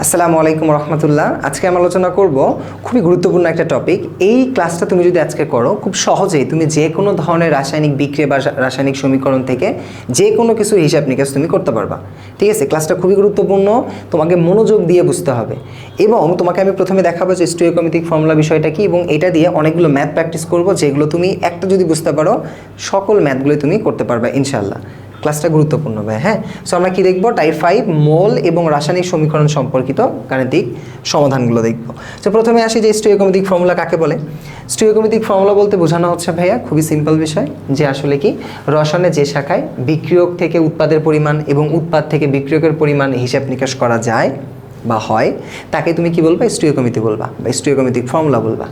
আসসালামু আলাইকুম রহমতুল্লাহ। আজকে আমরা আলোচনা করব খুবই গুরুত্বপূর্ণ একটা টপিক। এই ক্লাসটা তুমি যদি আজকে করো, খুব সহজেই তুমি যে কোনো ধরনের রাসায়নিক বিক্রিয়া বা রাসায়নিক সমীকরণ থেকে যে কোনো কিছু হিসাব নিকাশ তুমি করতে পারবা। ঠিক আছে, ক্লাসটা খুবই গুরুত্বপূর্ণ, তোমাকে মনোযোগ দিয়ে বুঝতে হবে। এবং তোমাকে আমি প্রথমে দেখাবো যে স্টিওকোমেট্রিক ফর্মুলা বিষয়টা কি, এবং এটা দিয়ে অনেকগুলো ম্যাথ প্র্যাকটিস করব, যেগুলো তুমি একটা যদি বুঝতে পারো সকল ম্যাথগুলোই তুমি করতে পারবে ইনশাআল্লাহ। ক্লাসটা গুরুত্বপূর্ণ ভাই। হ্যাঁ, সো আমরা কি দেখব? টাইপ 5 মোল এবং রাসায়নিক সমীকরণ সম্পর্কিত গাণিতিক সমাধানগুলো দেখব। তো প্রথমে আসি যে স্টিওকোমেট্রিক ফর্মুলা কাকে বলে। স্টিওকোমেট্রিক ফর্মুলা বলতে বোঝানো হচ্ছে ভাইয়া খুবই সিম্পল বিষয়, যে আসলে কি রসায়নের যে শাখায় বিক্রিয়ক থেকে উৎপাদের পরিমাণ এবং উৎপাদ থেকে বিক্রিয়কের পরিমাণ হিসাব নিকাশ করা যায় বা হয়, তাকে তুমি কি বলবা? স্টিওকোমেট্রি বলবা বা স্টিওকোমেট্রিক ফর্মুলা বলবা।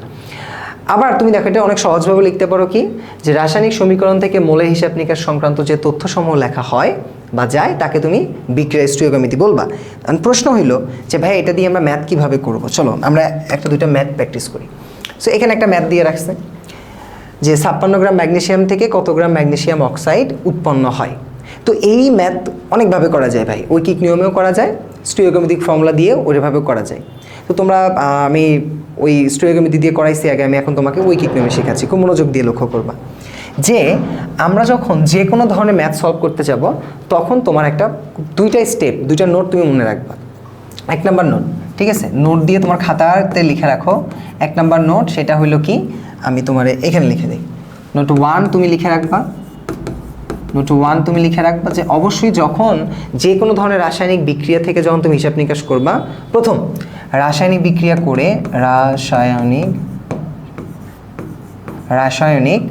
আবার তুমি দেখো, এটা অনেক সহজভাবে লিখতে পারো কি, যে রাসায়নিক সমীকরণ থেকে মোলের হিসাব নিকাশ সংক্রান্ত যে তথ্যসমূহ লেখা হয় বা যায়, তাকে তুমি বিক্রিয়া স্টিওকোমেট্রি বলবা। কারণ প্রশ্ন হইল যে ভাই এটা দিয়ে আমরা ম্যাথ কীভাবে করব। চলো আমরা একটা দুইটা ম্যাথ প্র্যাকটিস করি। সো এখানে একটা ম্যাথ দিয়ে রাখছে যে 56 গ্রাম ম্যাগনেসিয়াম থেকে কত গ্রাম ম্যাগনেসিয়াম অক্সাইড উৎপন্ন হয়। তো এই ম্যাথ অনেকভাবে করা যায় ভাই, ঐকিক নিয়মেও করা যায়, স্টিওকোমেট্রিক ফর্মুলা দিয়ে ওইভাবেও করা যায়। তো তোমরা আমি ওই স্টিওকোমেট্রি দিয়ে করাইছি আগে, আমি এখন তোমাকে ঐকিক নিয়মে শেখাচ্ছি, খুব মনোযোগ দিয়ে লক্ষ্য করবা। যে আমরা যখন যে কোনো ধরনের ম্যাথ সলভ করতে যাব, তখন তোমার একটা দুইটা স্টেপ, দুইটা নোট তুমি মনে রাখবা। এক নাম্বার নোট, ঠিক আছে, নোট দিয়ে তোমার খাতাতে লিখে রাখো। এক নাম্বার নোট সেটা হইলো কি, আমি তোমার এখানে লিখে দিই। নোট 1 তুমি লিখে রাখবা। নোট 1 তুমি লিখে রাখবা যে অবশ্যই যখন যে কোনো ধরনের রাসায়নিক বিক্রিয়া থেকে যখন তুমি হিসাব নিকাশ করবা, প্রথম রাসায়নিক বিক্রিয়া করে রাসায়নিক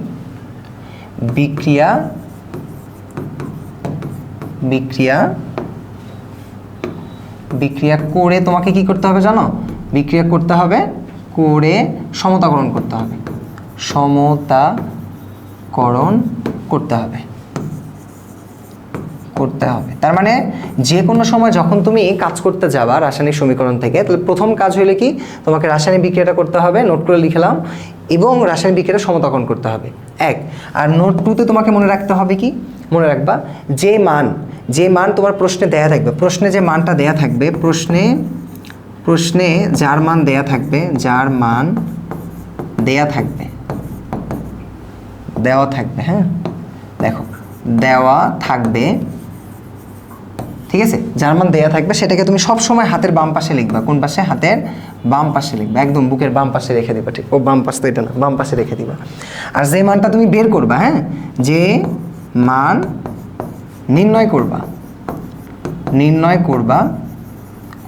বিক্রিয়া করে তোমাকে কি করতে হবে জানো? বিক্রিয়া করতে হবে, করে সমতাকরণ করতে হবে। সমতাকরণ করতে হবে। তার মানে যে কোনো সময় যখন তুমি কাজ করতে যাবা রাসায়নিক সমীকরণ থেকে, তাহলে প্রথম কাজ হইলে কি, তোমাকে রাসায়নিক বিক্রিয়াটা করতে হবে, নোট করে লিখলাম, এবং রাসায়নিক বিক্রিয়াটা সমতাকরণ করতে হবে এক। আর নোট 2তে তোমাকে মনে রাখতে হবে কি, মনে রাখবা যে মান তোমার প্রশ্নে দেয়া থাকবে, প্রশ্নে যে মানটা দেয়া থাকবে, প্রশ্নে যার মান দেয়া থাকবে, দেওয়া থাকবে, হ্যাঁ দেখো দেওয়া থাকবে, ঠিক আছে, যার মান দেয়া থাকবে সেটাকে তুমি সবসময় হাতের বাম পাশে লিখবা। কোন পাশে? হাতের বাম পাশে লিখবা, একদম বুকের বাম পাশে রেখে দিবা। ঠিক, ও বাম পাশ তো এটা না, বাম পাশে রেখে দিবা। আর যে মানটা তুমি বের করবা, হ্যাঁ, যে মান নির্ণয়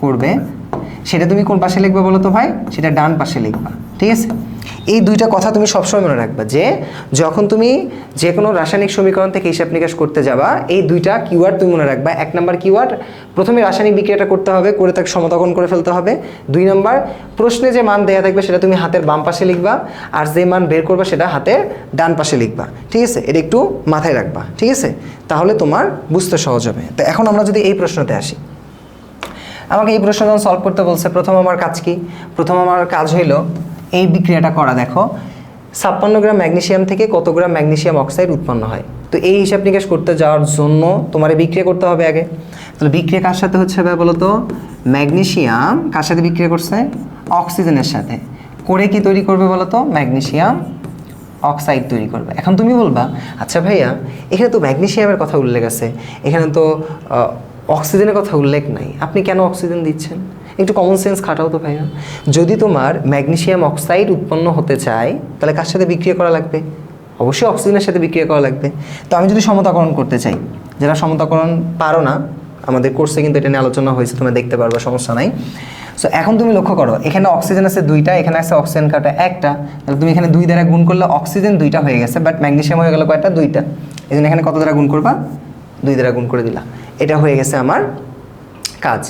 করবে সেটা তুমি কোন পাশে লিখবে বলো তো ভাই? সেটা ডান পাশে লিখবা, ঠিক আছে। এই দুইটা কথা তুমি সবসময় মনে রাখবা, যে যখন তুমি যে কোনো রাসায়নিক সমীকরণ থেকে হিসাব নিকাশ করতে যাবা, এই দুইটা কিওয়ার্ড তুমি মনে রাখবা। এক নাম্বার কিওয়ার্ড, প্রথমে রাসায়নিক বিক্রিয়াটা করতে হবে, করে তাকে সমতাকরণ করে ফেলতে হবে। দুই নাম্বার, প্রশ্নে যে মান দেয়া থাকবে সেটা তুমি হাতের বাম পাশে লিখবা, আর যে মান বের করবা সেটা হাতের ডান পাশে লিখবা, ঠিক আছে। এটা একটু মাথায় রাখবা, ঠিক আছে, তাহলে তোমার বুঝতে সহজ হবে। তো এখন আমরা যদি এই প্রশ্নতে আসি, আমাকে এই প্রশ্ন যখন সলভ করতে বলছে, প্রথম আমার কাজ হইল এই বিক্রিয়াটা করা। দেখো 56 গ্রাম ম্যাগনেসিয়াম থেকে কত গ্রাম ম্যাগনেসিয়াম অক্সাইড উৎপন্ন হয়। তো এই হিসাব নিকাশ করতে যাওয়ার জন্য তোমার বিক্রিয়া করতে হবে আগে। তাহলে বিক্রিয়া কার সাথে হচ্ছে ভাই বলো তো? ম্যাগনেসিয়াম কার সাথে বিক্রিয়া করছে? অক্সিজেনের সাথে। করে কি তৈরি করবে বলো তো? ম্যাগনেসিয়াম অক্সাইড তৈরি করবে। এখন তুমি বলবা, আচ্ছা ভাইয়া এখানে তো ম্যাগনেসিয়ামের কথা উল্লেখ আছে, এখানে তো অক্সিজেনের কথা উল্লেখ নাই, আপনি কেন অক্সিজেন দিচ্ছেন? একটু কমন সেন্স খাটাও তো ভাইয়া। যদি তোমার ম্যাগনেসিয়াম অক্সাইড উৎপন্ন হতে চায়, তাহলে কার সাথে বিক্রিয়া করা লাগবে? অবশ্যই অক্সিজেনের সাথে বিক্রিয়া করা লাগবে। তো আমি যদি সমতাকরণ করতে চাই, যারা সমতাকরণ পারো না, আমাদের কোর্সে কিন্তু এটা নিয়ে আলোচনা হয়েছে, তোমরা দেখতে পারবা, সমস্যা নাই। সো এখন তুমি লক্ষ্য করো, এখানে অক্সিজেন আছে 2টা, এখানে আছে অক্সিজেন কাটা 1টা, তাহলে তুমি এখানে 2 দ্বারা গুণ করলে অক্সিজেন 2টা হয়ে গেছে, বাট ম্যাগনেসিয়াম হয়ে গেল কয়টা? 2টা। এই জন্য এখানে কত দ্বারা গুণ করবা? 2 দ্বারা গুণ করে দিলা। এটা হয়ে গেছে আমার কাজ।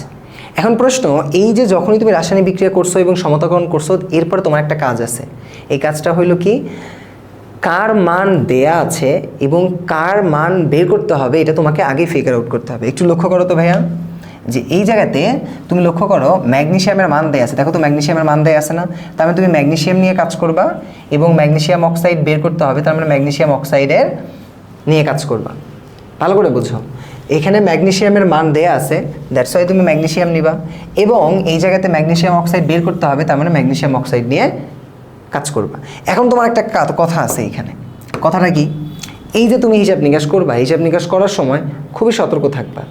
এখন প্রশ্ন, এই যে যখনই তুমি রাসায়নিক বিক্রিয়া করছো এবং সমতাকরণ করছো, এরপর তোমার একটা কাজ আছে। এই কাজটা হইল কি, কার মান দেয়া আছে এবং কার মান বের করতে হবে, এটা তোমাকে আগে ফিগার আউট করতে হবে। একটু লক্ষ্য করো তো ভাইয়া, যে এই জায়গাতে তুমি লক্ষ্য করো ম্যাগনেসিয়ামের মান দেয়া আছে। দেখো তো ম্যাগনেসিয়ামের মান দেয়া আছে না? তার মানে তুমি ম্যাগনেসিয়াম নিয়ে কাজ করবা এবং ম্যাগনেসিয়াম অক্সাইড বের করতে হবে, তার মানে ম্যাগনেসিয়াম অক্সাইডের নিয়ে কাজ করবা। ভালো করে বুঝো, এখানে ম্যাগনেসিয়ামের মান দেয়া আছে, দ্যাটস ওয়াই তুমি ম্যাগনেসিয়াম নিবা, এবং এই জায়গাতে ম্যাগনেসিয়াম অক্সাইড বের করতে হবে, তার মানে ম্যাগনেসিয়াম অক্সাইড নিয়ে কাজ করবা। এখন তোমার একটা কথা আছে এখানে, কথাটা কি, এই যে তুমি হিসাব নিকাশ করবা, হিসাব নিকাশ করার সময় খুবই সতর্ক থাকবা।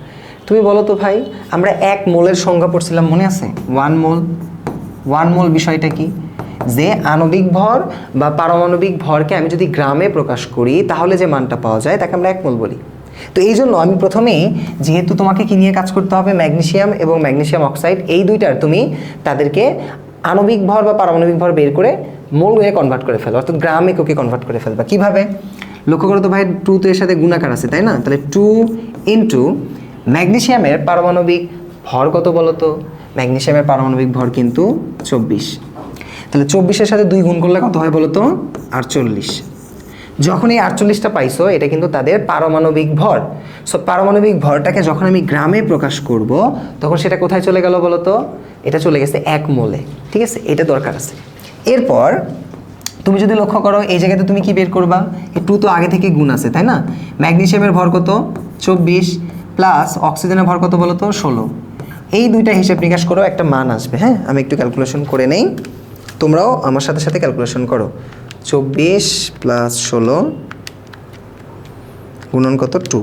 তুমি বলো তো ভাই, আমরা 1 মোলের সংখ্যা পড়ছিলাম, মনে আছে? 1 মোল। 1 মোল বিষয়টা কি, যে আণবিক ভর বা পারমাণবিক ভরকে আমি যদি গ্রামে প্রকাশ করি তাহলে যে মানটা পাওয়া যায় তাকে আমরা 1 মোল বলি। তো এই জন্য আমি প্রথমেই, যেহেতু তোমাকে কি নিয়ে কাজ করতে হবে, ম্যাগনেসিয়াম এবং ম্যাগনেসিয়াম অক্সাইড, এই দুইটার তুমি তাদেরকে আণবিক ভর বা পারমাণবিক ভর বের করে মোলে কনভার্ট করে ফেলো, অর্থাৎ গ্রাম এককে কনভার্ট করে ফেলবা। কীভাবে? লক্ষ্য করো তো ভাই, 2 তো এর সাথে গুণাকার আছে, তাই না? তাহলে 2 ইন্টু ম্যাগনেসিয়ামের পারমাণবিক ভর কত বলো তো? ম্যাগনেসিয়ামের পারমাণবিক ভর কিন্তু 24। তাহলে 24-এর সাথে 2 গুণ করলে কত হয় বলো তো? 48। যখন এই 48টা পাইছো, এটা কিন্তু তাদের পারমাণবিক ভর। সো পারমাণবিক ভরটাকে যখন আমি গ্রামে প্রকাশ করব, তখন সেটা কোথায় চলে গেল বলো তো? এটা চলে গেছে 1 মোলে। ঠিক আছে, এটা দরকার আছে। এরপর তুমি যদি লক্ষ্য করো, এই জায়গাতে তুমি কি বের করবা? এই 2 তো আগে থেকে গুণ আছে, তাই না? ম্যাগনেসিয়ামের ভর কত? 24 প্লাস অক্সিজেনের ভর কত বলো তো? 16। এই দুইটা হিসাব নিকাশ করো, একটা মান আসবে। হ্যাঁ, আমি একটু ক্যালকুলেশন করে নেই, তোমরাও আমার সাথে সাথে ক্যালকুলেশন করো। 24 প্লাস 16 গুণন কত? 2।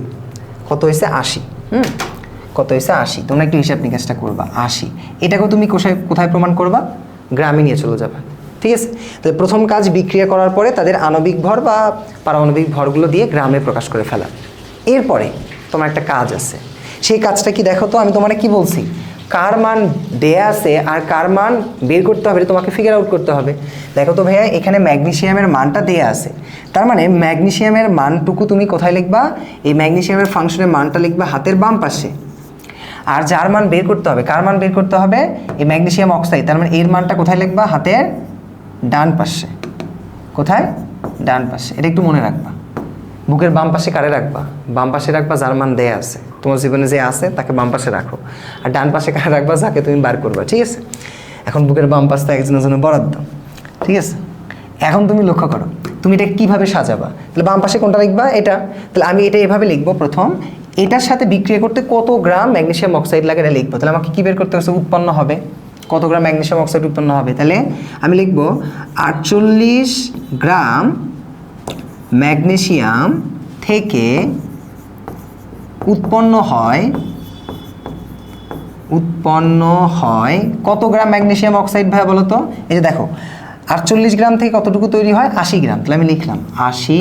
কত হয়েছে? 80। কত হয়েছে? 80। তোমরা একটু হিসাব নিকাশটা করবা। 80 এটাকেও তুমি কোথায় প্রমাণ করবা? গ্রামে নিয়ে চলে যাবা। ঠিক আছে, তাহলে প্রথম কাজ বিক্রিয়া করার পরে তাদের আণবিক ভর বা পারমাণবিক ভরগুলো দিয়ে গ্রামে প্রকাশ করে ফেলা। এরপরে তোমার একটা কাজ আছে, সেই কাজটা কি দেখো তো? আমি তোমাকে কি বলছি, কার মান দেয়া আছে আর কার মান বের করতে হবে, তোমাকে ফিগার আউট করতে হবে। দেখো তো ভাইয়া, এখানে ম্যাগনেসিয়ামের মানটা দেয়া আছে, তার মানে ম্যাগনেসিয়ামের মানটুকু তুমি কোথায় লিখবা? এই ম্যাগনেসিয়ামের ফাংশনের মানটা লিখবা হাতের বাম পাশে। আর যার মান বের করতে হবে, কার মান বের করতে হবে? এই ম্যাগনেসিয়াম অক্সাইড, তার মানে এর মানটা কোথায় লিখবা? হাতের ডান পাশে। কোথায়? ডান পাশে। এটা একটু মনে রাখবা। বুকের বাম পাশে কারে রাখবা? বাম পাশে রাখবা যার মান দেয়া আছে, তোমার জীবনে যে আছে তাকে বাম পাশে রাখো। আর ডান পাশে কারে রাখবা? যাকে তুমি বার করবা। ঠিক আছে, এখন বুকের বাম পাশটা একজনের জন্য বরাদ্দ। ঠিক আছে, এখন তুমি লক্ষ্য করো, তুমি এটা কীভাবে সাজাবা? তাহলে বাম পাশে কোনটা লিখবা? এটা। তাহলে আমি এটা এভাবে লিখবো, প্রথম এটার সাথে বিক্রিয়া করতে কত গ্রাম ম্যাগনেসিয়াম অক্সাইড লাগে এটা লিখবো। তাহলে আমাকে কী বের করতে হচ্ছে? উৎপন্ন হবে কত গ্রাম ম্যাগনেসিয়াম অক্সাইড উৎপন্ন হবে। তাহলে আমি লিখব 48 গ্রাম ম্যাগনেসিয়াম থেকে উৎপন্ন হয় কত গ্রাম ম্যাগনেসিয়াম অক্সাইড ভাই বলো তো? এই যে দেখো, 48 গ্রাম থেকে কতটুকু তৈরি হয়? 80 গ্রাম। তাহলে আমি লিখলাম 80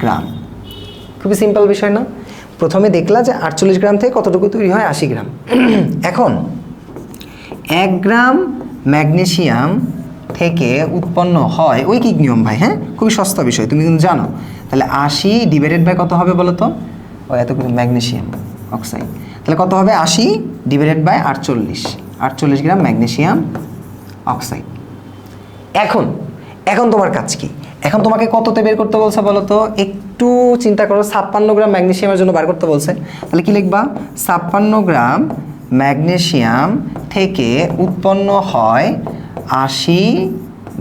গ্রাম। খুবই সিম্পল বিষয় না? প্রথমে দেখলা যে 48 গ্রাম থেকে কতটুকু তৈরি হয়? 80 গ্রাম। এখন 1 গ্রাম ম্যাগনেসিয়াম থেকে উৎপন্ন হয় ঐকিক নিয়ম ভাই, হ্যাঁ, খুবই সস্তা বিষয়, তুমি কিন্তু জানো। তাহলে 80 ডিভাইডেড বাই কত হবে বলো তো? এতটুকু ম্যাগনেসিয়াম অক্সাইড। তাহলে কত হবে? 80 divided by 48 gram magnesium oxide. এখন তোমার কাজ কি? এখন তোমাকে কততে বের করতে বলছে বলো তো? একটু চিন্তা করো, 56 গ্রাম ম্যাগনেসিয়ামের জন্য বার করতে বলছে। তাহলে কি লিখবা? 56 গ্রাম ম্যাগনেসিয়াম থেকে উৎপন্ন হয় 80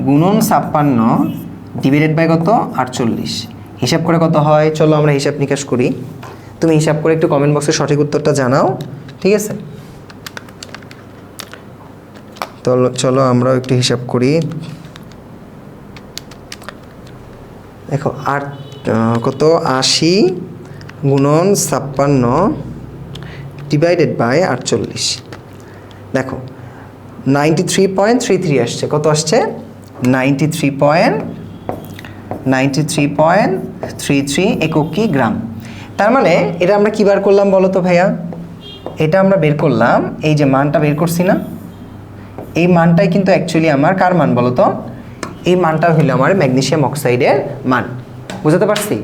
গুণন 56 ডিভাইডেড বাই কত? 48। হিসাব করে কত হয়? চলো আমরা হিসাব নিকাশ করি। তুমি হিসাব করে একটু কমেন্ট বক্সে সঠিক উত্তরটা জানাও। ঠিক আছে, তো চলো আমরাও একটু হিসাব করি। দেখো, কত? 80 গুণন 56 ডিভাইডেড বাই 48। দেখো 93.33 আসছে। কত আসছে? 93.33 একক কি? গ্রাম। তার মানে এটা আমরা কি বার করলাম বলো তো ভাইয়া? এটা আমরা বের করলাম, এই যে মানটা বের করছি না, এই মানটাই কিন্তু অ্যাকচুয়ালি আমার কার মান বলো তো? এই মানটা হলো আমার ম্যাগনেসিয়াম অক্সাইডের মান। বুঝতে পারছি?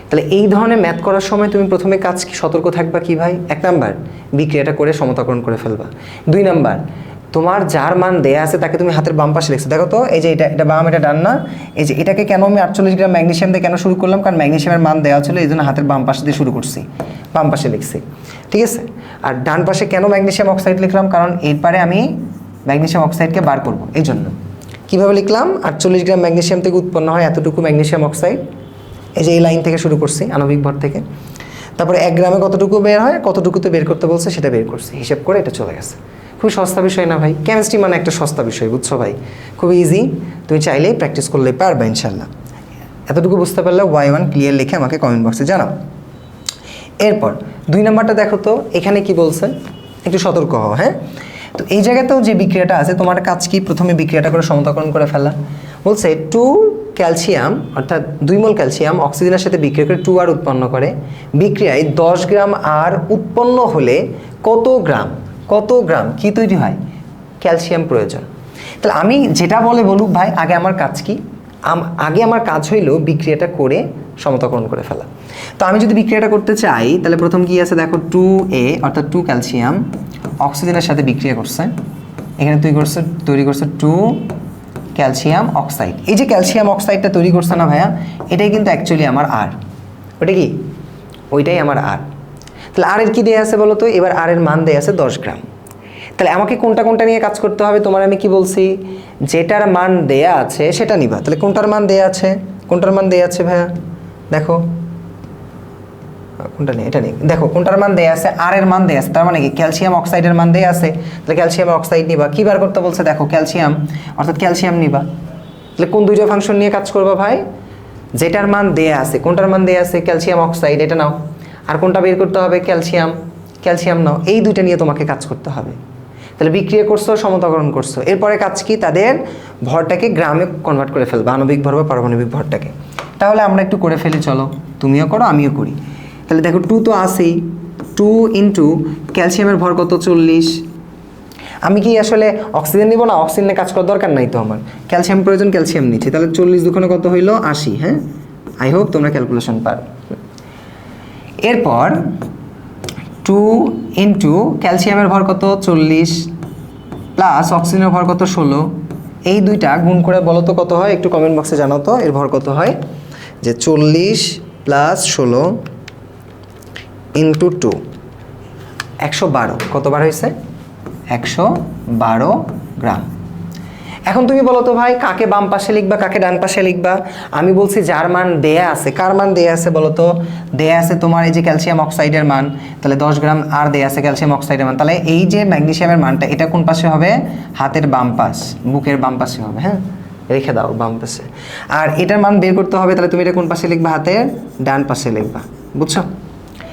তাহলে এই ধরনের ম্যাথ করার সময় তুমি প্রথমে কাজ কি সতর্ক থাকবা কি ভাই? 1 নাম্বার, বিক্রিয়াটা করে সমতাকরণ করে ফেলবা। 2 নাম্বার, তোমার যার মান দেয়া আছে তাকে তুমি হাতের বাম পাশে লিখছো। দেখো তো, এই যে এটা বাম, এটা ডান না? এই যে এটাকে কেন আমি 48 গ্রাম ম্যাগনেসিয়াম দিয়ে কেন শুরু করলাম? কারণ ম্যাগনেসিয়ামের মান দেওয়া ছিল, এই জন্য হাতের বাম পাশে দিয়ে শুরু করছি, বাম পাশে লিখছি। ঠিক আছে, আর ডান পাশে কেন ম্যাগনেসিয়াম অক্সাইড লিখলাম? কারণ এরপরে আমি ম্যাগনেসিয়াম অক্সাইডকে বার করবো, এই জন্য। কীভাবে লিখলাম? 48 গ্রাম ম্যাগনেসিয়াম থেকে উৎপন্ন হয় এতটুকু ম্যাগনেসিয়াম অক্সাইড। এই যে এই লাইন থেকে শুরু করছি, আণবিক ভর থেকে। তারপরে 1 গ্রামে কতটুকু বের হয়, কতটুকুতে বের করতে বলছে সেটা বের করছে, হিসেব করে এটা চলে গেছে। খুবই সস্তা বিষয় না ভাই? কেমিস্ট্রি মানে একটা সস্তা বিষয়, বুঝছো ভাই? খুব ইজি, তুমি চাইলেই প্র্যাকটিস করলেই পারবে ইনশাল্লাহ। এতটুকু বুঝতে পারলে Y1 ক্লিয়ার লিখে আমাকে কমেন্ট বক্সে জানাও। এরপর 2 নাম্বারটা দেখো তো, এখানে কি বলছে, একটু সতর্ক হও। হ্যাঁ, তো এই জায়গাতেও যে বিক্রিয়াটা আছে, তোমার কাজ কি, প্রথমে বিক্রিয়াটা করে সমতাকরণ করে ফেলা। বলছে 2 ক্যালসিয়াম অর্থাৎ 2 মোল ক্যালসিয়াম অক্সিজেনের সাথে বিক্রিয়া করে 2 আর উৎপন্ন করে। বিক্রিয়ায় 10 গ্রাম আর উৎপন্ন হলে কত গ্রাম কি তৈরি হয়, ক্যালসিয়াম প্রয়োজন। তাহলে আমি যেটা বলুক ভাই, আগে আমার কাজ কি, আগে আমার কাজ হইলো বিক্রিয়াটা করে সমতাকরণ করে ফেলা। তো আমি যদি বিক্রিয়াটা করতে চাই, তাহলে প্রথম কি আছে দেখো, 2A অর্থাৎ 2 ক্যালসিয়াম অক্সিজেনের সাথে বিক্রিয়া করছে। এখানে তৈরি করছে 2 ক্যালসিয়াম অক্সাইড। এই যে ক্যালসিয়াম অক্সাইডটা তৈরি করছে না ভাইয়া, এটাই কিন্তু অ্যাকচুয়ালি আমার আর। ওটা কি, ওইটাই আমার আর। তাহলে আর এর কি দেয়া আছে বলো তো, এবার আর এর মান দেয়া আছে 10 গ্রাম। তাহলে আমাকে কোনটা নিয়ে কাজ করতে হবে, তোমার আমি কি বলছি, যেটার মান দেয়া আছে সেটা নিবা। তাহলে কোনটার মান দেয়া আছে ভাইয়া, দেখো কোনটা নেই, এটা নেই, দেখো কোনটার মান দেয়া আছে, আর এর মান দেয়া আছে, তার মানে কি ক্যালসিয়াম অক্সাইডের মান দেয়া আছে। তাহলে ক্যালসিয়াম অক্সাইড নিবা। কি বার করতে বলছে দেখো, ক্যালসিয়াম অর্থাৎ ক্যালসিয়াম নিবা। তাহলে কোন দুইটা ফাংশন নিয়ে কাজ করবা ভাই, যেটার মান দেয়া আছে, কোনটার মান দেয়া আছে, ক্যালসিয়াম অক্সাইড, এটা নাও। আর কোনটা বের করতে হবে, ক্যালসিয়াম নাও। এই দুইটা নিয়ে তোমাকে কাজ করতে হবে। তাহলে বিক্রিয়া করছো, সমতাকরণ করছো, এরপরে কাজ কি, তাদের ভরটাকে গ্রামে কনভার্ট করে ফেলবে, আণবিক ভর বা পারমাণবিক ভরটাকে। তাহলে আমরা একটু করে ফেলি, চলো, তুমিও করো আমিও করি। তাহলে দেখো 2 তো আসেই, 2 ইন্টু ক্যালসিয়ামের ভর কত, 40। আমি কি আসলে অক্সিজেন নিব না, অক্সিজেনে কাজ করার দরকার নাই তো আমার, ক্যালসিয়াম প্রয়োজন, ক্যালসিয়াম নিচ্ছি। তাহলে 40 দুখানে কত হইলো, 80। হ্যাঁ, আই হোপ তোমরা ক্যালকুলেশন পারো। এরপর 2 ইন্টু ক্যালসিয়ামের ভর কত, 40 প্লাস অক্সিজেনের ভর কত, 16। এই দুইটা গুণ করে বলো তো কত হয়, একটু কমেন্ট বক্সে জানাও তো এর ভর কত হয়। যে 40 প্লাস 16 ইন্টু 2, 112। কতবার হয়েছে, 112 গ্রাম। এখন তুমি বলো তো ভাই, কাকে বাম পাশে লিখবা, কাকে ডান পাশে লিখবা? আমি বলছি যার মান দেয়া আছে। কার মান দেয়া আছে বলো তো? দেয়া আছে তোমার এই যে ক্যালসিয়াম অক্সাইডের মান, তাহলে 10 গ্রাম আর দেয়া আছে ক্যালসিয়াম অক্সাইডের মান। তাহলে এই যে ম্যাগনেসিয়ামের মানটা, এটা কোন পাশে হবে, হাতের বাম পাশ, বুকের বাম পাশে হবে। হ্যাঁ, রেখে দাও বাম পাশে। আর এটার মান বের করতে হবে, তাহলে তুমি এটা কোন পাশে লিখবা, হাতের ডান পাশে লিখবা। বুঝছো?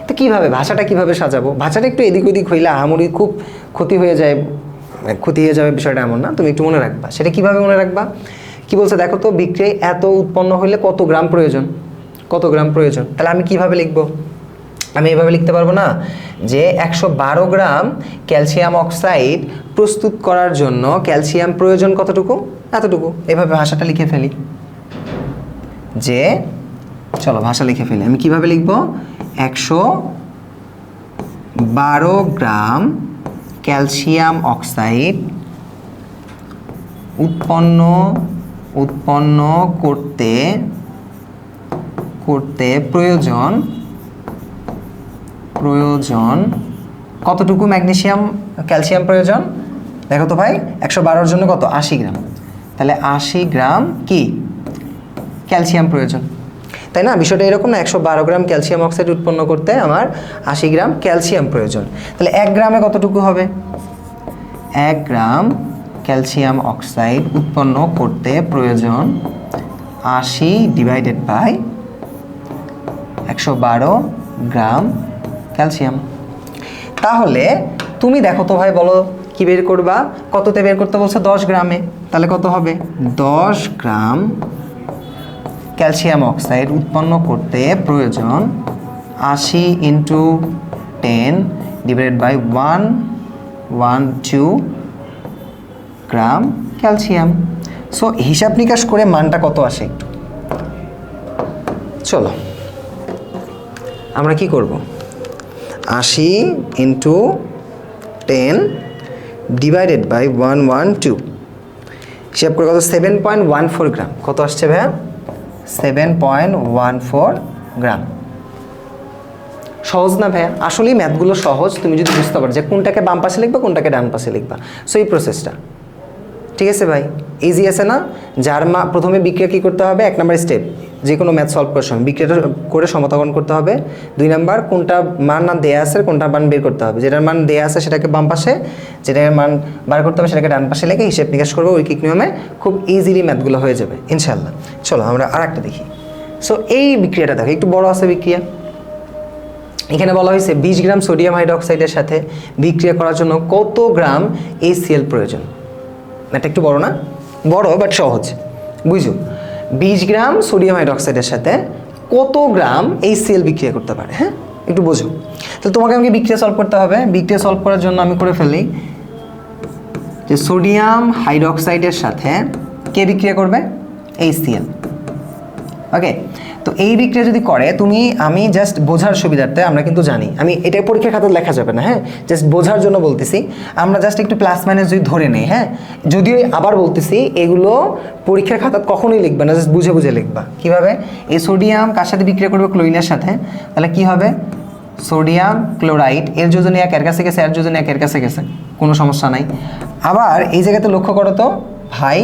তো কীভাবে, ভাষাটা কীভাবে সাজাবো? ভাষাটা একটু এদিক ওদিক হইলে আহামরি খুব ক্ষতি হয়ে যাবে বিষয়টা এমন না, তুমি একটু মনে রাখবা। সেটা কিভাবে মনে রাখবা, কি বলছে দেখো তো, বিক্রিয়ায় এত উৎপন্ন হইলে কত গ্রাম প্রয়োজন, তাহলে আমি কিভাবে লিখবো? আমি এভাবে লিখতে পারবো না যে 112 গ্রাম ক্যালসিয়াম অক্সাইড প্রস্তুত করার জন্য ক্যালসিয়াম প্রয়োজন কতটুকু, এতটুকু। এভাবে ভাষাটা লিখে ফেলি, যে চলো ভাষা লিখে ফেলি। আমি কিভাবে লিখবো, 112 গ্রাম ক্যালসিয়াম অক্সাইড উৎপন্ন করতে প্রয়োজন কতটুকু ক্যালসিয়াম প্রয়োজন? দেখো তো ভাই, 112 জন্য কত, 80 গ্রাম। তাহলে 80 গ্রাম কি ক্যালসিয়াম প্রয়োজন, তাই না? বিষয়টা এরকম না, 112 গ্রাম ক্যালসিয়াম অক্সাইড উৎপন্ন করতে আমার 80 গ্রাম ক্যালসিয়াম প্রয়োজন। তাহলে 1 গ্রামে কতটুকু হবে, 1 গ্রাম ক্যালসিয়াম অক্সাইড উৎপন্ন করতে প্রয়োজন 80 ডিভাইডেড বাই 112 গ্রাম ক্যালসিয়াম। তাহলে তুমি দেখো তো ভাই, বলো কি বের করবা, কততে বের করতে বলছে, 10 গ্রামে। তাহলে কত হবে, 10 গ্রাম ক্যালসিয়াম অক্সাইড উৎপন্ন করতে প্রয়োজন 80 into 10 divided by 112 gram calcium. So হিসাব নিকাশ করে মানটা কত আসে একটু চলো আমরা কি করব, 80 ইন্টু 10 ডিভাইডেড বাই 112 হিসাব করে কত, 7.14 গ্রাম। কত আসছে ভাইয়া, 7.14 গ্রাম। সহজ না ভাইয়া? আসলেই ম্যাথগুলো সহজ, তুমি যদি বুঝতে পারো যে কোনটাকে বাম পাশে লিখবা, কোনটাকে ডান পাশে লিখবা। সো এই প্রসেসটা ঠিক আছে ভাই, ইজি আছে না? যার প্রথমে বিক্রিয়া কী করতে হবে, 1 নম্বর স্টেপ যে কোনো ম্যাথ সলভ করার সময় বিক্রিয়াটা করে সমতাকরণ করতে হবে। 2 নাম্বার কোনটা মান না দেয়া আছে কোনটা মান বের করতে হবে, যেটার মান দেয়া আছে সেটাকে বাম পাশে, যেটার মান বার করতে হবে সেটাকে ডান পাশে লিখে হিসেব নিকাশ করবো ঐকিক নিয়মে, খুব ইজিলি ম্যাথগুলো হয়ে যাবে ইনশাল্লাহ। চলো আমরা আর একটা দেখি। সো এই বিক্রিয়াটা দেখো একটু বড় আছে বিক্রিয়া। এখানে বলা হয়েছে 20 গ্রাম সোডিয়াম হাইড্রোক্সাইডের সাথে বিক্রিয়া করার জন্য কত গ্রাম HCl প্রয়োজন। এটা একটু বড় না? বড় বাট সহজ, বুঝো। 20 গ্রাম সোডিয়াম হাইড্রোক্সাইডের সাথে কত গ্রাম HCl বিক্রিয়া করতে পারে, হ্যাঁ একটু বোঝো। তো তোমাকে আমাকে বিক্রিয়া সলভ করতে হবে। বিক্রিয়া সলভ করার জন্য আমি করে ফেলি যে সোডিয়াম হাইড্রোক্সাইডের সাথে কে বিক্রিয়া করবে, HCl। ওকে, তো এই বিক্রিয়া যদি করে আমি জাস্ট বোঝার সুবিধার্থে, আমরা কিন্তু জানি, আমি এটা পরীক্ষার খাতায় লেখা যাবে না, হ্যাঁ জাস্ট বোঝার জন্য বলতেছি, আমরা জাস্ট একটু প্লাস মাইনাস যদি ধরে নেই, হ্যাঁ যদিও আবার বলতেছি এগুলো পরীক্ষার খাতায় কখনোই লিখবে না, জাস্ট বুঝে বুঝে লিখবা। কীভাবে, এই সোডিয়াম কার সাথে বিক্রিয়া করবে, ক্লোরিনের সাথে, তাহলে কি হবে সোডিয়াম ক্লোরাইড, এর যোজনী 1 এর কাছে গেছে, এর যোজনী 1 এর কাছে গেছে, কোনো সমস্যা নাই। আবার এই জায়গাতে লক্ষ্য করো তো ভাই,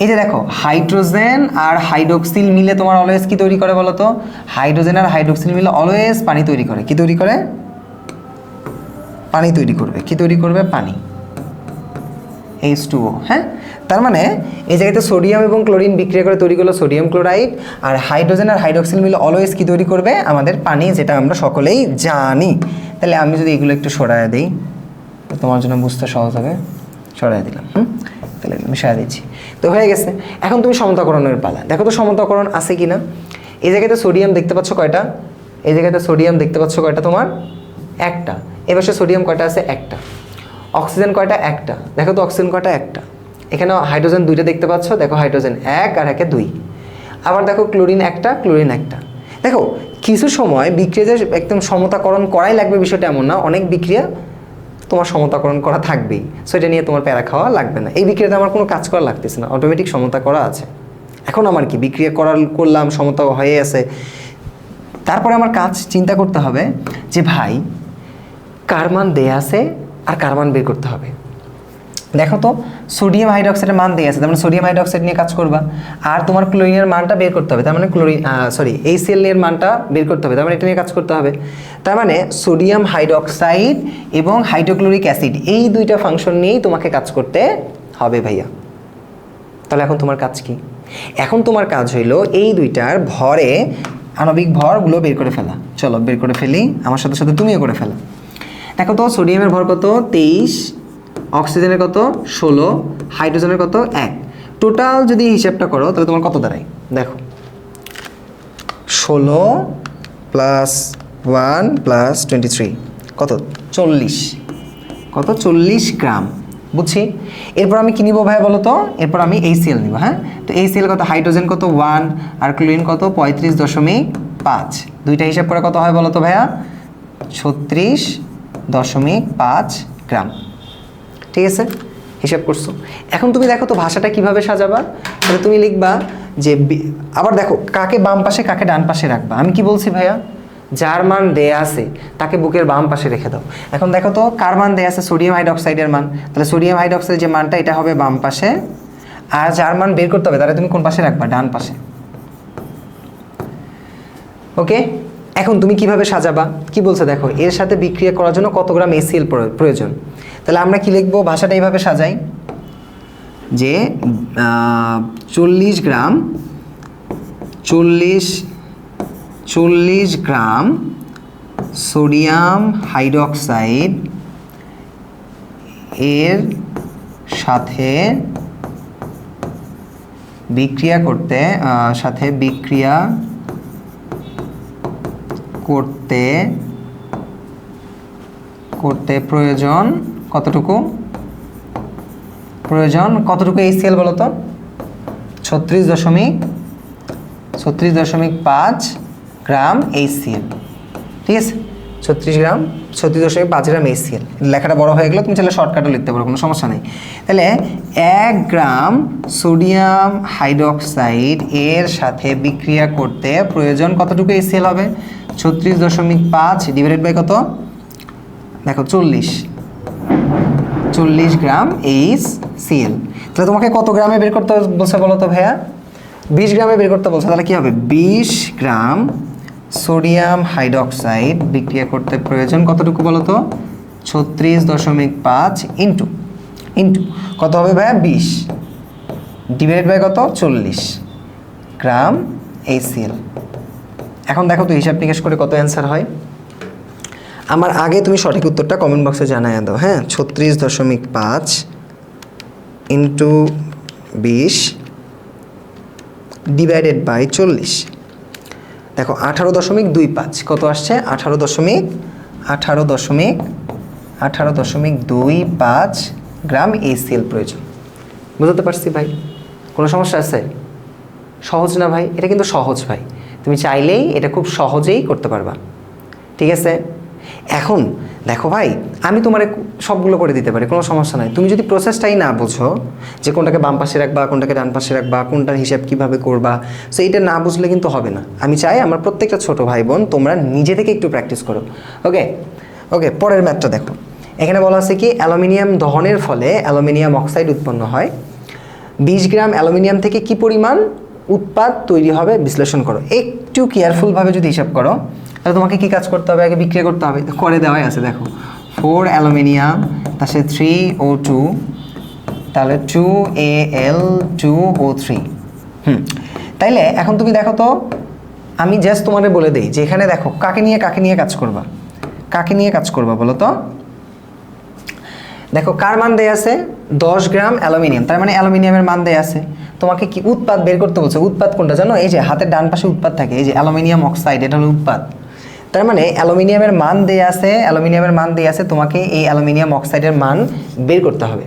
এই যে দেখো হাইড্রোজেন আর হাইড্রোক্সিল মিলে তোমার অলওয়েজ কি তৈরি করে বলো তো, হাইড্রোজেন আর হাইড্রোক্সিল মিলে অলওয়েজ পানি তৈরি করে। কি তৈরি করে, পানি তৈরি করবে। কি তৈরি করবে, পানি, H2O। হ্যাঁ, তার মানে এই জায়গাতে সোডিয়াম এবং ক্লোরিন বিক্রিয়া করে তৈরি করলো সোডিয়াম ক্লোরাইড, আর হাইড্রোজেন আর হাইড্রোক্সিল মিলে অলওয়েজ কি তৈরি করবে, আমাদের পানি, যেটা আমরা সকলেই জানি। তাহলে আমি যদি এগুলো একটু সরায় দিই তোমার জন্য বুঝতে সহজ হবে, সরাই দিলাম। তাহলে আমি সরাই দিচ্ছি, তো হয়ে গেছে। এখন তুমি সমতাকরণের পালা, দেখো তো সমতাকরণ আছে কি না। এই জায়গাতে সোডিয়াম দেখতে পাচ্ছ কয়টা, এই জায়গাতে সোডিয়াম দেখতে পাচ্ছ কয়টা, তোমার একটা। এবার সোডিয়াম কয়টা আছে, একটা। অক্সিজেন কয়টা, একটা। দেখো তো অক্সিজেন কয়টা, একটা। এখানে হাইড্রোজেন 2টা দেখতে পাচ্ছ, দেখো হাইড্রোজেন 1 আর 1 2। আবার দেখো ক্লোরিন একটা, ক্লোরিন একটা। দেখো কিছু সময় বিক্রিয়া যে একদম সমতাকরণ করাই লাগবে বিষয়টা এমন না, অনেক বিক্রিয়া তোমার সমতাকরণ করা থাকবেই, সো এটা নিয়ে তোমার প্যারা খাওয়া লাগবে না। এই বিক্রিয়াতে আমার কোনো কাজ করা লাগতেছে না, অটোমেটিক সমতা করা আছে। এখন আমার কি বিক্রিয়া করলাম, সমতা হয়ে আছে, তারপরে আমার কাজ চিন্তা করতে হবে যে ভাই কার মান দেয়া আছে আর কার মান বের করতে হবে। দেখো তো সোডিয়াম হাইড্রোক্সাইডের মান দেয়া আছে, তার মানে সোডিয়াম হাইড্রোক্সাইড নিয়ে কাজ করবা, আর তোমার ক্লোরিনের মানটা বের করতে হবে, তার মানে HCl এর মানটা বের করতে হবে, তার মানে এটা নিয়ে কাজ করতে হবে। তার মানে সোডিয়াম হাইড্রোক্সাইড এবং হাইড্রোক্লোরিক অ্যাসিড এই দুইটা ফাংশন নিয়েই তোমাকে কাজ করতে হবে ভাইয়া। তাহলে এখন তোমার কাজ কি, এখন তোমার কাজ হইলো এই দুইটার ভরে আণবিক ভরগুলো বের করে ফেলা। চলো বের করে ফেলি, আমার সাথে সাথে তুমিও করে ফেলা। দেখো তো সোডিয়ামের ভর কত, 23, অক্সিজেনের কত 16, হাইড্রোজেনের কত 1। টোটাল যদি হিসাবটা করো তাহলে তোমার কত দাঁড়ায়, দেখো 16 + 1 + 23 কত, 40। কত, 40 গ্রাম, বুঝছি। এরপর আমি কি নিব ভাইয়া বলো তো, এরপর আমি HCl নিব। হ্যাঁ, তো HCl কত, হাইড্রোজেন কত 1 আর ক্লোরিন কত 35.5। দুইটা হিসাব করে কত হয় বলো তো ভাইয়া, 36.5 গ্রাম। ঠিক আছে, হিসাব করছো। এখন তুমি দেখো তো ভাষাটা কিভাবে সাজাবা, তাহলে তুমি লিখবা যে আবার দেখো কাকে বাম পাশে কাকে ডান পাশে রাখবা। আমি কি বলছি ভাইয়া, যার মান দেয়া আছে তাকে বুকের বাম পাশে রেখে দাও। এখন দেখো তো কার মান দেয়া আছে, সোডিয়াম হাইড্রোক্সাইডের মান, তাহলে সোডিয়াম হাইড্রোক্সাইডের যে মানটা এটা হবে বাম পাশে, আর যার মান বের করতে হবে তাহলে তুমি কোন পাশে রাখবা, ডান পাশে। ওকে, এখন তুমি কিভাবে সাজাবা, কি বলছে দেখো, এর সাথে বিক্রিয়া করার জন্য কত গ্রাম HCl প্রয়োজন। তাহলে আমরা কি লিখবো, ভাষাটা এইভাবে সাজাই যে 40 গ্রাম সোডিয়াম হাইড্রোক্সাইড এর সাথে বিক্রিয়া করতে প্রয়োজন কতটুকু HCl বলো তো, 36.5 গ্রাম HCl। ঠিক আছে, 36.5 গ্রাম HCl। লেখাটা বড় হয়ে গেলে তুমি চাইলে শর্টকাটও লিখতে পারো, কোনো সমস্যা নেই। তাহলে 1 গ্রাম সোডিয়াম হাইড্রোক্সাইড এর সাথে বিক্রিয়া করতে প্রয়োজন কতটুকু HCl হবে, 36.5 ডিভাইডেড বাই কত, দেখো 40 40 গ্রাম HCl। তাহলে তোমাকে কত গ্রামে বের করতে বলছে বলো তো ভাইয়া? 20 গ্রামে বের করতে বলছে। তাহলে কি হবে? 20 গ্রাম সোডিয়াম হাইড্রোক্সাইড বিক্রিয়া করতে প্রয়োজন কতটুকু বলো তো? 36.5 ইন্টু কত হবে ভাইয়া? 20 ডিভাইড বাই কত? 40 গ্রাম HCl। এখন দেখো তো হিসাব নিকাশ করে কত অ্যান্সার হয়। আমার আগে তুমি সঠিক উত্তরটা কমেন্ট বক্সে জানাইয়া দাও, হ্যাঁ। 36.5 ইন্টু 20 ডিভাইডেড বাই 40। দেখো 18.25 কত আসছে? 18.25 গ্রাম HCl প্রয়োজন। বুঝতে পারছি ভাই? কোনো সমস্যা আছে? সহজ না ভাই? এটা কিন্তু সহজ ভাই, তুমি চাইলেই এটা খুব সহজেই করতে পারবা, ঠিক আছে? এখন দেখো ভাই, আমি তোমার সবগুলো করে দিতে পারি, কোনো সমস্যা নাই। তুমি যদি প্রসেসটাই না বোঝো যে কোনটাকে বাম পাশে রাখবা, কোনটাকে ডান পাশে রাখবা, কোনটার হিসাব কিভাবে করবা, সো এইটা না বুঝলে কিন্তু হবে না। আমি চাই আমার প্রত্যেকটা ছোট ভাই বোন তোমরা নিজে থেকে একটু প্র্যাকটিস করো। ওকে, পরের ম্যাথটা দেখো। এখানে বলা আছে কি, অ্যালুমিনিয়াম দহনের ফলে অ্যালুমিনিয়াম অক্সাইড উৎপন্ন হয়। 20 গ্রাম অ্যালুমিনিয়াম থেকে কি পরিমাণ উৎপাদ তৈরি হবে বিশ্লেষণ করো। একটু কেয়ারফুলভাবে যদি হিসাব করো তাহলে তোমাকে কি কাজ করতে হবে? আগে বিক্রিয়া করতে হবে, করে দেওয়াই আছে। দেখো 4 অ্যালুমিনিয়াম তার সাথে 3O2, তাহলে 2Al2O3। তাইলে এখন তুমি দেখো তো, আমি জাস্ট তোমাদের বলে দিই যে এখানে দেখো কাকে নিয়ে কাজ করবা, বলো তো? দেখো কার মান দেয়া আছে? 10 গ্রাম অ্যালুমিনিয়াম, তার মানে অ্যালুমিনিয়ামের মান দেয়া আছে। তোমাকে কি উৎপাদ বের করতে বলছে? উৎপাদ কোনটা জানো? এই যে হাতের ডান পাশে উৎপাদ থাকে, এই যে অ্যালুমিনিয়াম অক্সাইড, এটা হলো উৎপাদ। তার মানে অ্যালুমিনিয়ামের মান দেয়া আছে, তোমাকে এই অ্যালুমিনিয়াম অক্সাইডের মান বের করতে হবে।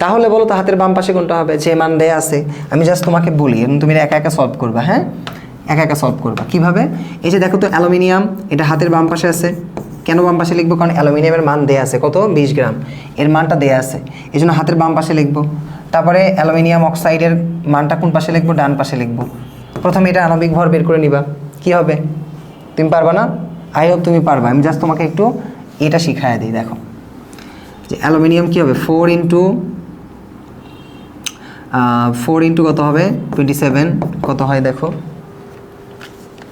তাহলে বলো তো হাতের বাম পাশে কোনটা হবে? যে মান দেয়া আছে। আমি জাস্ট তোমাকে বলি এবং তুমি একা একা সলভ করবা, হ্যাঁ? একা সলভ করবা। কিভাবে? এই যে দেখো তো অ্যালুমিনিয়াম, এটা হাতের বাম পাশে আছে। কেন বাম পাশে লিখবো? কারণ অ্যালুমিনিয়ামের মান দেয়া আছে কত? 20 গ্রাম, এর মানটা দেয়া আছে, এই জন্য হাতের বাম পাশে লিখবো। তারপরে অ্যালুমিনিয়াম অক্সাইডের মানটা কোন পাশে লিখবো? ডান পাশে লিখবো। প্রথমে এটা আণবিক ভর বের করে নিবা। কি হবে? তুমি পারবা না? আই হোপ তুমি পারবা। আমি জাস্ট তোমাকে একটু এটা শিখায় দিই। দেখো যে অ্যালুমিনিয়াম কি হবে? 4 ইন্টু কত হবে? 27। কত হয় দেখো?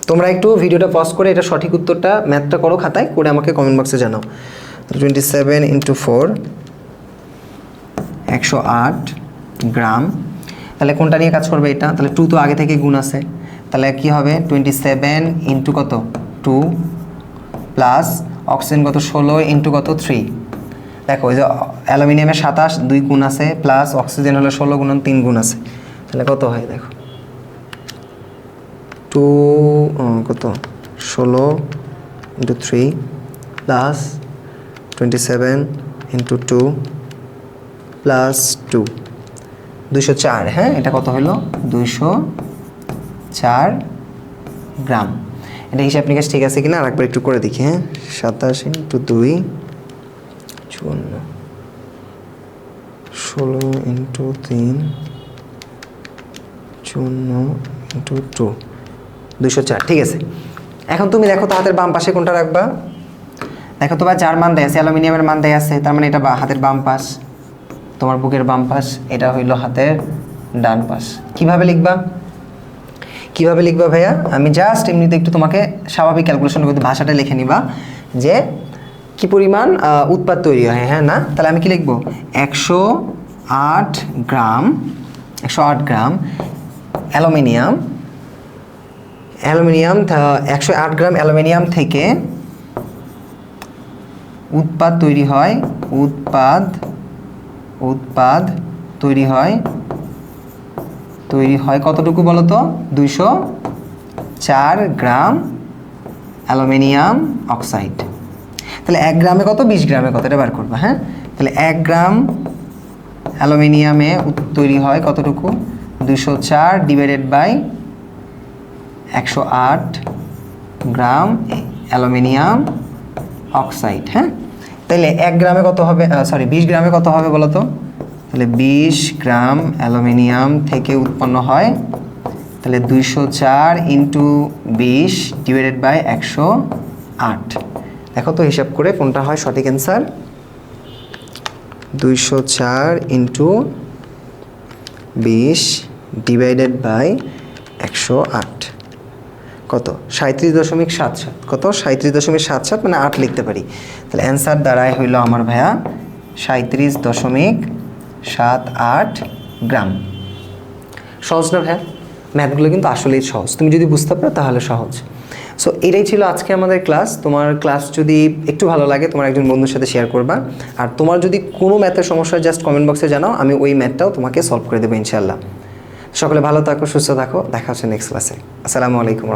তোমরা একটু ভিডিওটা পজ করে এটা সঠিক উত্তরটা ম্যাথটা করো খাতায় করে আমাকে কমেন্ট বক্সে জানাও। 27 ইন্টু 4 108 গ্রাম। তাহলে কোনটা নিয়ে কাজ করবে এটা? তাহলে 2 তো আগে থেকে গুণ আছে, তাহলে কি হবে? 27 ইন্টু কত? 2 প্লাস অক্সিজেন কত? 16 ইন্টু কত? 3। দেখো ওই যে অ্যালুমিনিয়ামের 27 2 গুণ আছে, প্লাস অক্সিজেন হলো 16 গুণন 3 গুণ আছে, তাহলে কত হয় দেখো? 16 ইন্টু 3 প্লাস 27 ইন্টু 2 প্লাস 2, 204। হ্যাঁ, এটা কত হলো? 204 গ্রাম। এটা হিসাব নিকাশ ঠিক আছে কিনা আরেকবার একটু করে দেখি। হ্যাঁ, 27 ইন্টু 2 54, 16 ইন্টু 3 54 ইন্টু 2 204। ঠিক আছে, এখন তুমি দেখো তো হাতের বাম পাশে কোনটা রাখবা? দেখো তো ভাই, যার মান দেয়া আছে, অ্যালুমিনিয়ামের মান দেয়া আছে, তার মানে এটা হাতের বাম পাশ, তোমার বুকের বাম পাশ, এটা হইল হাতের ডান পাশ। কিভাবে লিখবা ভাইয়া? আমি জাস্ট এমনিতে একটু তোমাকে স্বাভাবিক ক্যালকুলেশন করতে ভাষাটা লিখে নিবা যে কি পরিমাণ উৎপাদ তৈরি হয়। হ্যাঁ না, তাহলে আমি কি লিখবো? 108 গ্রাম অ্যালুমিনিয়াম 108 গ্রাম অ্যালুমিনিয়াম থেকে উৎপাদ তৈরি হয় কতটুকু বলো তো? 204 গ্রাম অ্যালুমিনিয়াম অক্সাইড। তাহলে 1 গ্রামে কত? 20 গ্রামে কত? এটা বার করবা। হ্যাঁ, তাহলে 1 গ্রাম অ্যালুমিনিয়ামে তৈরি হয় কতটুকু? 204 divided by 108 gram aluminium oxide. হ্যাঁ, তাহলে 1 গ্রামে কত হবে? 20 গ্রামে কত হবে বলো তো? তাহলে 20 গ্রাম অ্যালুমিনিয়াম থেকে উৎপন্ন হয়, তাহলে 204 ইন্টু 20 ডিভাইডেড বাই 108। দেখো তো হিসাব করে কোনটা হয় সঠিক অ্যান্সার? 204 ইন্টু 20 ডিভাইডেড বাই 108 কত 37.77 কত 37.77 মানে 8 লিখতে পারি তাহলে অ্যান্সার দাঁড়ায় হইল আমার ভাইয়া 37.78 গ্রাম সহজ না ভাইয়া ম্যাথগুলো কিন্তু আসলেই সহজ তুমি যদি বুঝতে পারো তাহলে সহজ সো এটাই ছিল আজকে আমাদের ক্লাস তোমার ক্লাস যদি একটু ভালো লাগে তোমার একজন বন্ধুর সাথে শেয়ার করবা আর তোমার যদি কোনো ম্যাথের সমস্যা জাস্ট কমেন্ট বক্সে জানাও আমি ওই ম্যাথটাও তোমাকে সলভ করে দেবো ইনশাআল্লাহ সকলে ভালো থাকো সুস্থ থাকো দেখা হচ্ছে নেক্সট ক্লাসে আসসালামু আলাইকুম।